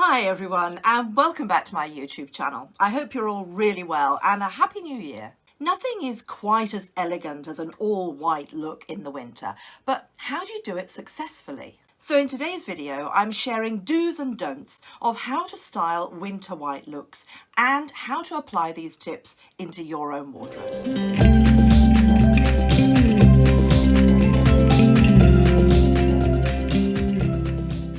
Hi everyone, and welcome back to my YouTube channel. I hope you're all really well and a happy new year. Nothing is quite as elegant as an all white look in the winter, but how do you do it successfully? So in today's video, I'm sharing do's and don'ts of how to style winter white looks and how to apply these tips into your own wardrobe.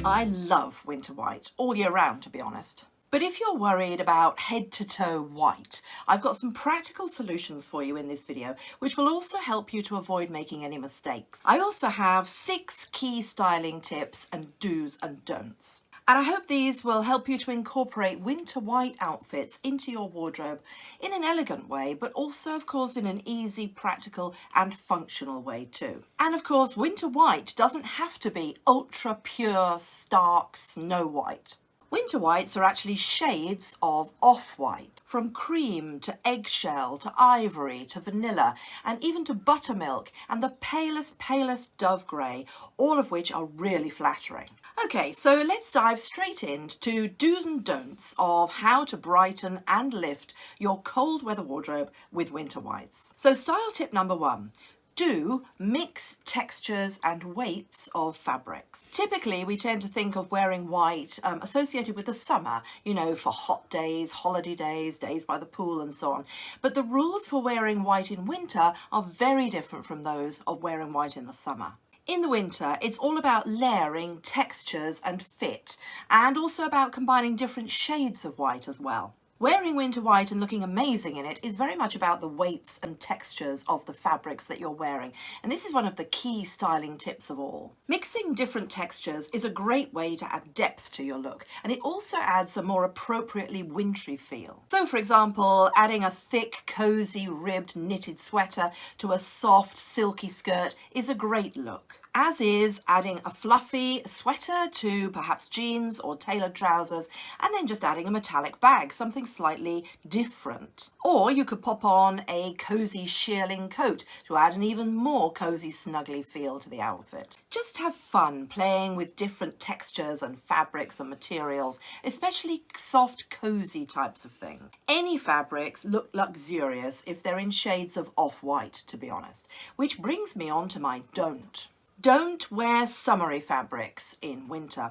I love winter white all year round, to be honest. But if you're worried about head to toe white, I've got some practical solutions for you in this video, which will also help you to avoid making any mistakes. I also have 6 key styling tips and do's and don'ts. And I hope these will help you to incorporate winter white outfits into your wardrobe in an elegant way, but also, of course, in an easy, practical and functional way too. And of course, winter white doesn't have to be ultra pure, stark snow white. Winter whites are actually shades of off-white, from cream to eggshell to ivory to vanilla and even to buttermilk and the palest dove grey, all of which are really flattering. Okay, so let's dive straight into do's and don'ts of how to brighten and lift your cold weather wardrobe with winter whites. So style tip number 1. Do mix textures and weights of fabrics. Typically, we tend to think of wearing white associated with the summer, you know, for hot days, holiday days, days by the pool and so on. But the rules for wearing white in winter are very different from those of wearing white in the summer. In the winter, it's all about layering textures and fit, and also about combining different shades of white as well. Wearing winter white and looking amazing in it is very much about the weights and textures of the fabrics that you're wearing, and this is one of the key styling tips of all. Mixing different textures is a great way to add depth to your look, and it also adds a more appropriately wintry feel. So for example, adding a thick, cozy, ribbed knitted sweater to a soft, silky skirt is a great look. As is adding a fluffy sweater to perhaps jeans or tailored trousers, and then just adding a metallic bag, something slightly different. Or you could pop on a cozy shearling coat to add an even more cozy, snuggly feel to the outfit. Just have fun playing with different textures and fabrics and materials, especially soft, cozy types of things. Any fabrics look luxurious if they're in shades of off-white, to be honest. Which brings me on to my don't. Don't wear summery fabrics in winter.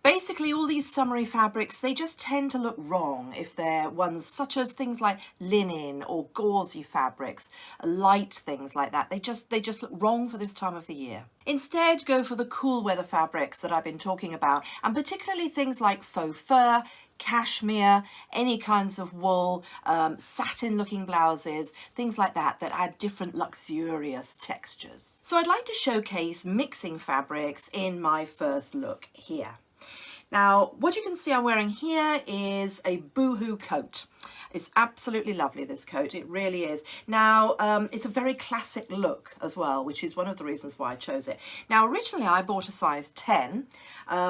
Basically, all these summery fabrics, they just tend to look wrong if they're ones such as things like linen or gauzy fabrics, light things like that. They just look wrong for this time of the year. Instead, go for the cool weather fabrics that I've been talking about, and particularly things like faux fur, cashmere, any kinds of wool, satin looking blouses, things like that that add different luxurious textures. So I'd like to showcase mixing fabrics in my first look here. Now, what you can see I'm wearing here is a boohoo coat. It's absolutely lovely, this coat, it really is. Now, it's a very classic look as well, which is one of the reasons why I chose it. Now, originally I bought a size 10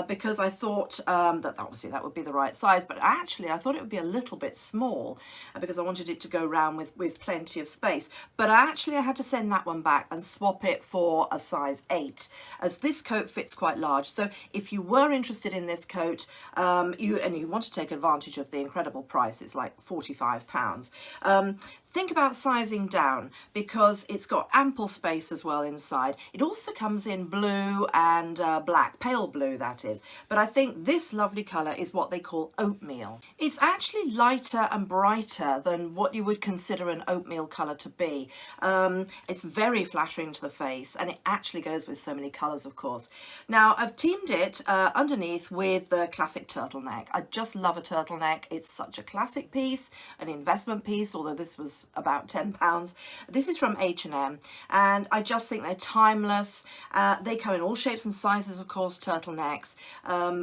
because I thought that obviously that would be the right size, but actually I thought it would be a little bit small because I wanted it to go round with plenty of space. But I had to send that one back and swap it for a size 8, as this coat fits quite large. So if you were interested in this coat you want to take advantage of the incredible price, it's like £45. Think about sizing down because it's got ample space as well inside. It also comes in blue and black, pale blue that is, but I think this lovely colour is what they call oatmeal. It's actually lighter and brighter than what you would consider an oatmeal colour to be. It's very flattering to the face, and it actually goes with so many colours, of course. Now, I've teamed it underneath with the classic turtleneck. I just love a turtleneck. It's such a classic piece, an investment piece, although this was about £10. This is from H&M, and I just think they're timeless. They come in all shapes and sizes, of course, turtlenecks,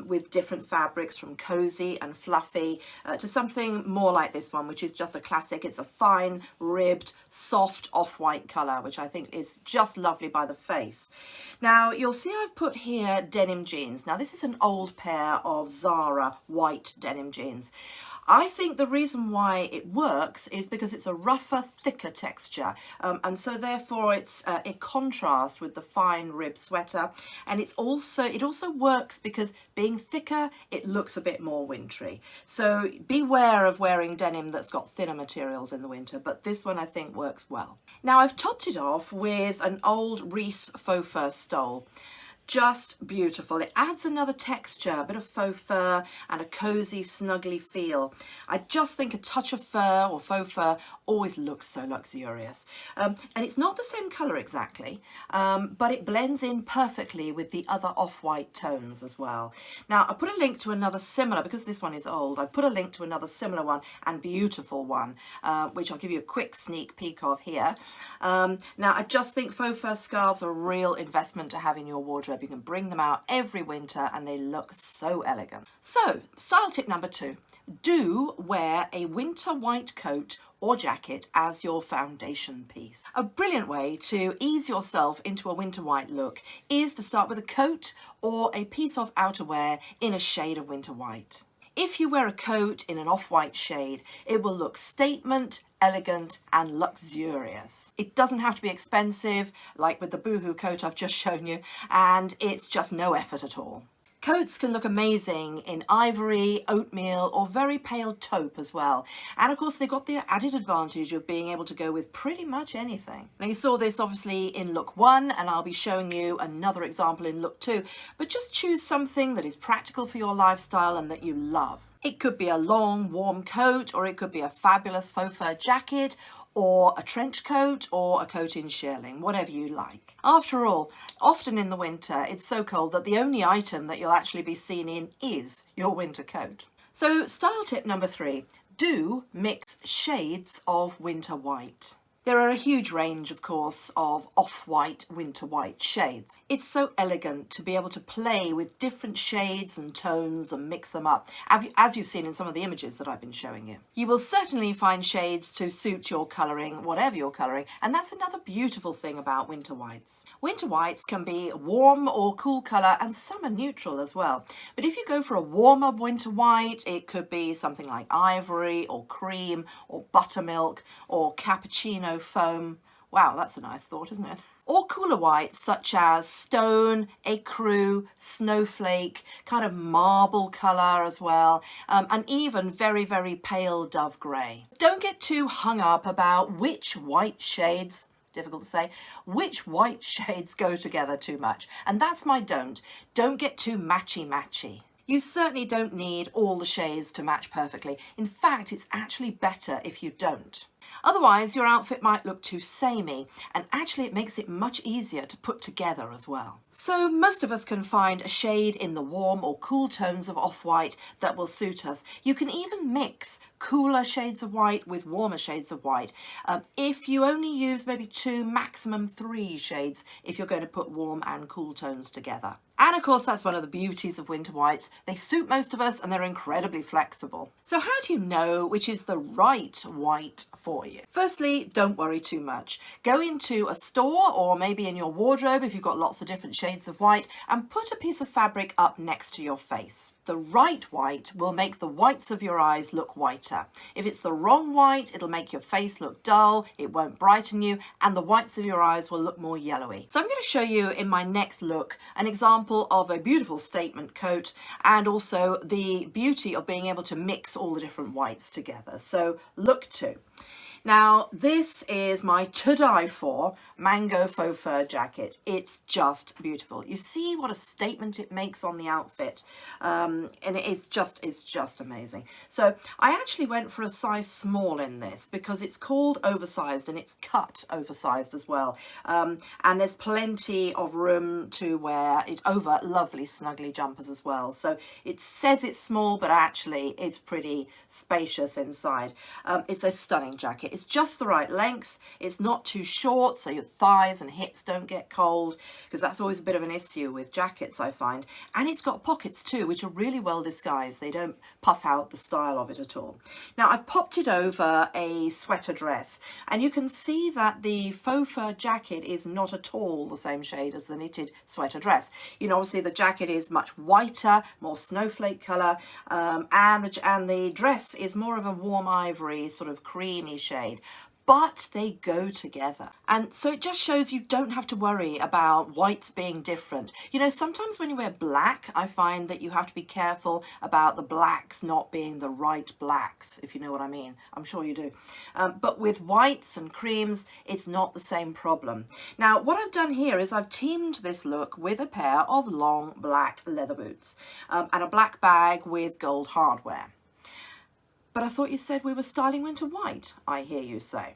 with different fabrics from cozy and fluffy to something more like this one, which is just a classic. It's a fine, ribbed, soft off-white colour, which I think is just lovely by the face. Now, you'll see I've put here denim jeans. Now, this is an old pair of Zara white denim jeans. I think the reason why it works is because it's a rougher, thicker texture, and so therefore it contrasts with the fine rib sweater, and it also works because being thicker, it looks a bit more wintry. So beware of wearing denim that's got thinner materials in the winter, but this one I think works well. Now I've topped it off with an old Reese faux fur stole. Just beautiful. It adds another texture, a bit of faux fur and a cozy, snuggly feel. I just think a touch of fur or faux fur always looks so luxurious. And it's not the same colour exactly, but it blends in perfectly with the other off-white tones as well. Now, I put a link to another similar, because this one is old, I put a link to another similar one and beautiful one, which I'll give you a quick sneak peek of here. Now, I just think faux fur scarves are a real investment to have in your wardrobe. You can bring them out every winter and they look so elegant. So, style tip number 2. Do wear a winter white coat or jacket as your foundation piece. A brilliant way to ease yourself into a winter white look is to start with a coat or a piece of outerwear in a shade of winter white. If you wear a coat in an off-white shade, it will look statement, elegant and luxurious. It doesn't have to be expensive, like with the Boohoo coat I've just shown you, and it's just no effort at all. Coats can look amazing in ivory, oatmeal or very pale taupe as well. And of course they've got the added advantage of being able to go with pretty much anything. Now you saw this obviously in look 1 and I'll be showing you another example in look 2, but just choose something that is practical for your lifestyle and that you love. It could be a long warm coat, or it could be a fabulous faux fur jacket, or a trench coat, or a coat in shearling, whatever you like. After all, often in the winter it's so cold that the only item that you'll actually be seen in is your winter coat. So style tip number 3, do mix shades of winter white. There are a huge range, of course, of off-white, winter white shades. It's so elegant to be able to play with different shades and tones and mix them up, as you've seen in some of the images that I've been showing you. You will certainly find shades to suit your colouring, whatever you're colouring, and that's another beautiful thing about winter whites. Winter whites can be warm or cool colour, and some are neutral as well. But if you go for a warmer winter white, it could be something like ivory or cream or buttermilk or cappuccino foam. Wow, that's a nice thought, isn't it? Or cooler whites such as stone, ecru, snowflake, kind of marble colour as well, and even very, very pale dove grey. Don't get too hung up about which white shades, difficult to say, which white shades go together too much. And that's my don't. Don't get too matchy-matchy. You certainly don't need all the shades to match perfectly. In fact, it's actually better if you don't. Otherwise, your outfit might look too samey, and actually it makes it much easier to put together as well. So most of us can find a shade in the warm or cool tones of off-white that will suit us. You can even mix cooler shades of white with warmer shades of white. If you only use maybe 2, maximum 3 shades if you're going to put warm and cool tones together. And of course, that's one of the beauties of winter whites. They suit most of us and they're incredibly flexible. So how do you know which is the right white for you? Firstly, don't worry too much. Go into a store or maybe in your wardrobe if you've got lots of different shades of white, and put a piece of fabric up next to your face. The right white will make the whites of your eyes look whiter. If it's the wrong white, it'll make your face look dull, it won't brighten you, and the whites of your eyes will look more yellowy. So I'm going to show you in my next look an example of a beautiful statement coat, and also the beauty of being able to mix all the different whites together. So look 2. Now, this is my to die for mango faux fur jacket. It's just beautiful. You see what a statement it makes on the outfit, and it's just amazing. So I actually went for a size small in this because it's called oversized and it's cut oversized as well. And there's plenty of room to wear it over lovely snuggly jumpers as well. So it says it's small, but actually it's pretty spacious inside. It's a stunning jacket. It's just the right length. It's not too short, so your thighs and hips don't get cold, because that's always a bit of an issue with jackets, I find. And it's got pockets too, which are really well disguised. They don't puff out the style of it at all. Now, I've popped it over a sweater dress, and you can see that the faux fur jacket is not at all the same shade as the knitted sweater dress. You know, obviously the jacket is much whiter, more snowflake colour, and the dress is more of a warm ivory, sort of creamy shade. but they go together. And so it just shows you don't have to worry about whites being different. You know, sometimes when you wear black, I find that you have to be careful about the blacks not being the right blacks, if you know what I mean. I'm sure you do. But with whites and creams, it's not the same problem. Now, what I've done here is I've teamed this look with a pair of long black leather boots and a black bag with gold hardware. But I thought you said we were styling winter white, I hear you say.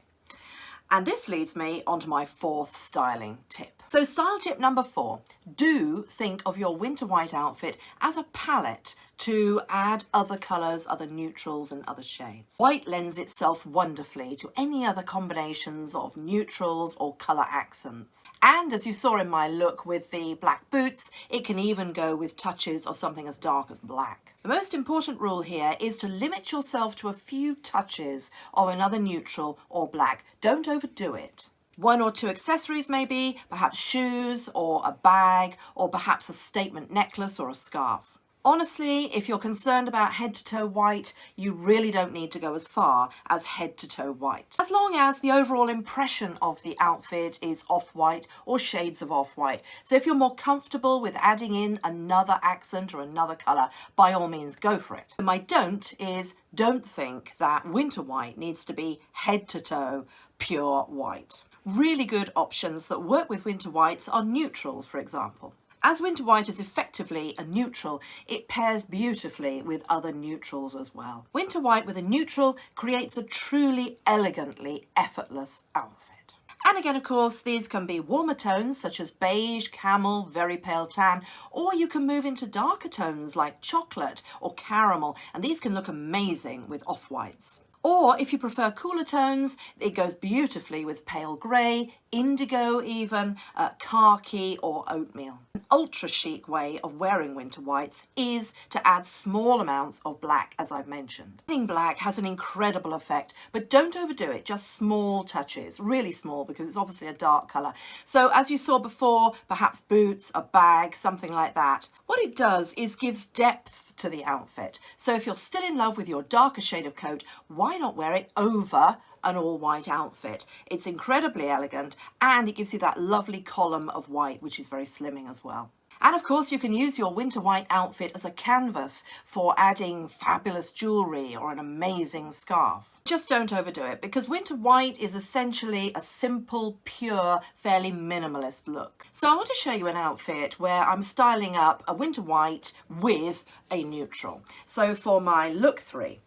And this leads me onto my fourth styling tip. So style tip number 4, do think of your winter white outfit as a palette to add other colours, other neutrals and other shades. White lends itself wonderfully to any other combinations of neutrals or colour accents. And as you saw in my look with the black boots, it can even go with touches of something as dark as black. The most important rule here is to limit yourself to a few touches of another neutral or black. Don't overdo it. 1 or 2 accessories maybe, perhaps shoes or a bag or perhaps a statement necklace or a scarf. Honestly, if you're concerned about head to toe white, you really don't need to go as far as head to toe white. As long as the overall impression of the outfit is off-white or shades of off-white. So if you're more comfortable with adding in another accent or another colour, by all means go for it. And my don't is don't think that winter white needs to be head to toe pure white. Really good options that work with winter whites are neutrals, for example. As winter white is effectively a neutral, it pairs beautifully with other neutrals as well. Winter white with a neutral creates a truly elegantly effortless outfit. And again, of course, these can be warmer tones such as beige, camel, very pale tan, or you can move into darker tones like chocolate or caramel, and these can look amazing with off-whites. Or if you prefer cooler tones, it goes beautifully with pale grey, indigo even, khaki or oatmeal. An ultra chic way of wearing winter whites is to add small amounts of black, as I've mentioned. Adding black has an incredible effect, but don't overdo it, just small touches, really small because it's obviously a dark colour. So as you saw before, perhaps boots, a bag, something like that. What it does is gives depth to the outfit. So if you're still in love with your darker shade of coat, why not wear it over an all-white outfit? It's incredibly elegant and it gives you that lovely column of white, which is very slimming as well. And of course you can use your winter white outfit as a canvas for adding fabulous jewellery or an amazing scarf. Just don't overdo it because winter white is essentially a simple, pure, fairly minimalist look. So I want to show you an outfit where I'm styling up a winter white with a neutral. So for my look 3,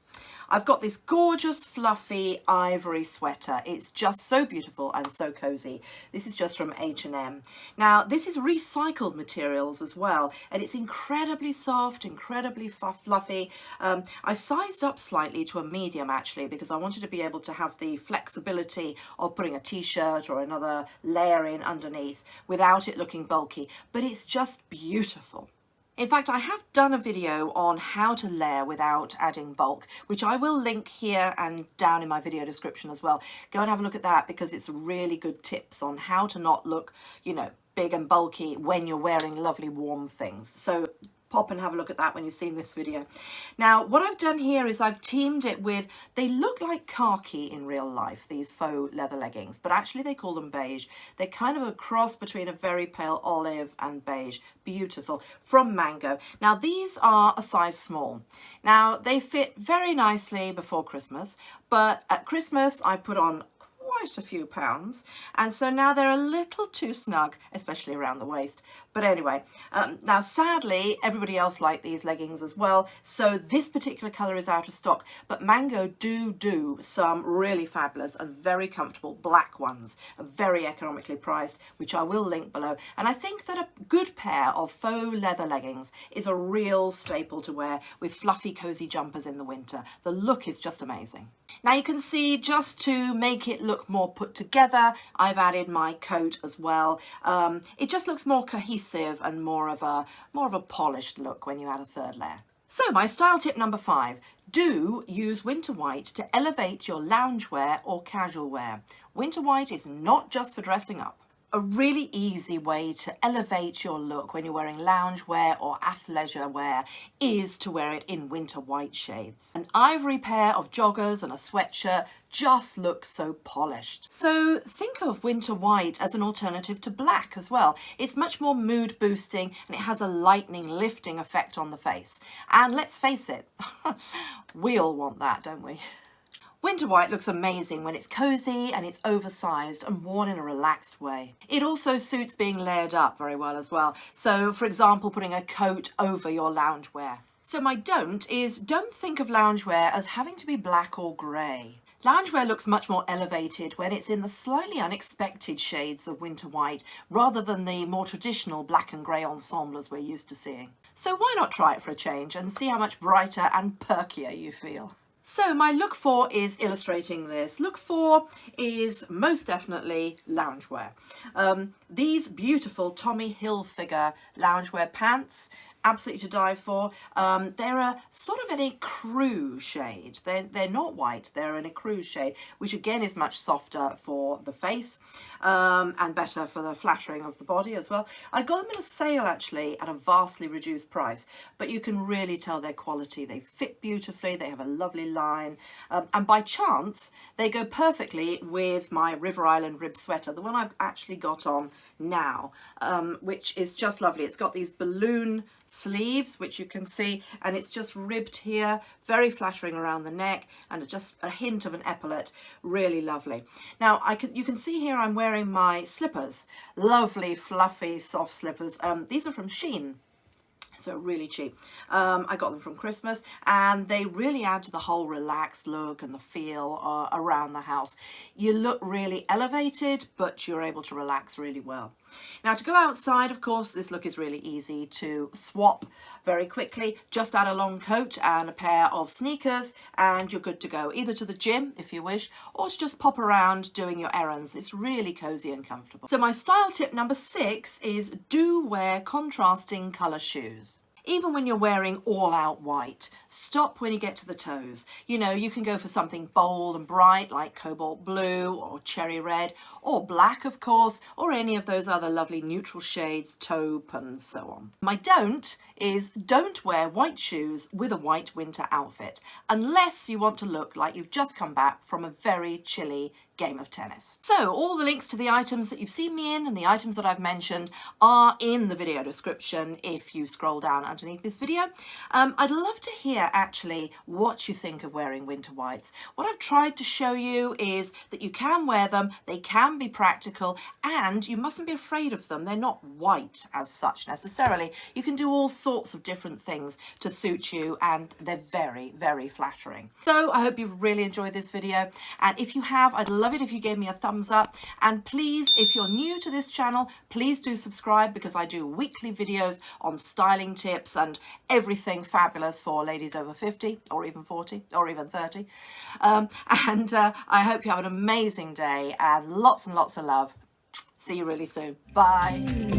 I've got this gorgeous fluffy ivory sweater. It's just so beautiful and so cozy. This is just from H&M. Now this is recycled materials as well and it's incredibly soft, incredibly fluffy. I sized up slightly to a medium actually because I wanted to be able to have the flexibility of putting a t-shirt or another layer in underneath without it looking bulky, but it's just beautiful. In fact, I have done a video on how to layer without adding bulk, which I will link here and down in my video description as well. Go and have a look at that because it's really good tips on how to not look, you know, big and bulky when you're wearing lovely warm things. So pop and have a look at that when you've seen this video. Now, what I've done here is I've teamed it with, they look like khaki in real life, these faux leather leggings, but actually they call them beige. They're kind of a cross between a very pale olive and beige. Beautiful, from Mango. Now, these are a size small. Now, they fit very nicely before Christmas, but at Christmas I put on quite a few pounds and so now they're a little too snug, especially around the waist. But anyway, now sadly everybody else liked these leggings as well, so this particular colour is out of stock, but Mango do some really fabulous and very comfortable black ones, very economically priced, which I will link below. And I think that a good pair of faux leather leggings is a real staple to wear with fluffy cozy jumpers in the winter. The look is just amazing. Now you can see, just to make it look more put together, I've added my coat as well. It just looks more cohesive and more of a polished look when you add a third layer. So my style tip number 5, do use winter white to elevate your loungewear or casual wear. Winter white is not just for dressing up. A really easy way to elevate your look when you're wearing loungewear or athleisure wear is to wear it in winter white shades. An ivory pair of joggers and a sweatshirt just looks so polished. So think of winter white as an alternative to black as well. It's much more mood boosting and it has a lightening, lifting effect on the face. And let's face it, we all want that, don't we? Winter white looks amazing when it's cozy and it's oversized and worn in a relaxed way. It also suits being layered up very well as well. So for example, putting a coat over your loungewear. So my don't is don't think of loungewear as having to be black or grey. Loungewear looks much more elevated when it's in the slightly unexpected shades of winter white rather than the more traditional black and grey ensembles we're used to seeing. So why not try it for a change and see how much brighter and perkier you feel? So my look 4 is illustrating this. Look 4 is most definitely loungewear. These beautiful Tommy Hilfiger loungewear pants, absolutely to die for. They're a sort of an ecru shade. They're not white, they're an ecru shade, which again is much softer for the face and better for the flattering of the body as well. I got them in a sale actually at a vastly reduced price, but you can really tell their quality. They fit beautifully, they have a lovely line, and by chance they go perfectly with my River Island rib sweater, the one I've actually got on now, which is just lovely. It's got these balloon sleeves, which you can see, and it's just ribbed here, very flattering around the neck, and just a hint of an epaulette, really lovely. Now you can see here I'm wearing my slippers, lovely fluffy soft slippers. These are from Chic. So really cheap. I got them from Christmas and they really add to the whole relaxed look and the feel around the house. You look really elevated, but you're able to relax really well. Now to go outside, of course, this look is really easy to swap very quickly. Just add a long coat and a pair of sneakers and you're good to go, either to the gym if you wish, or to just pop around doing your errands. It's really cozy and comfortable. So my style tip number 6 is do wear contrasting colour shoes. Even when you're wearing all out white, stop when you get to the toes. You know, you can go for something bold and bright like cobalt blue or cherry red or black, of course, or any of those other lovely neutral shades, taupe and so on. My don't is don't wear white shoes with a white winter outfit unless you want to look like you've just come back from a very chilly game of tennis. So all the links to the items that you've seen me in and the items that I've mentioned are in the video description if you scroll down underneath this video. I'd love to hear actually what you think of wearing winter whites. What I've tried to show you is that you can wear them, they can be practical, and you mustn't be afraid of them. They're not white as such necessarily. You can do all sorts of different things to suit you and they're very, very flattering. So I hope you've really enjoyed this video, and if you have, I'd love it if you gave me a thumbs up, and please, if you're new to this channel, please do subscribe because I do weekly videos on styling tips and everything fabulous for ladies over 50 or even 40 or even 30. I hope you have an amazing day and lots of love. See you really soon. Bye.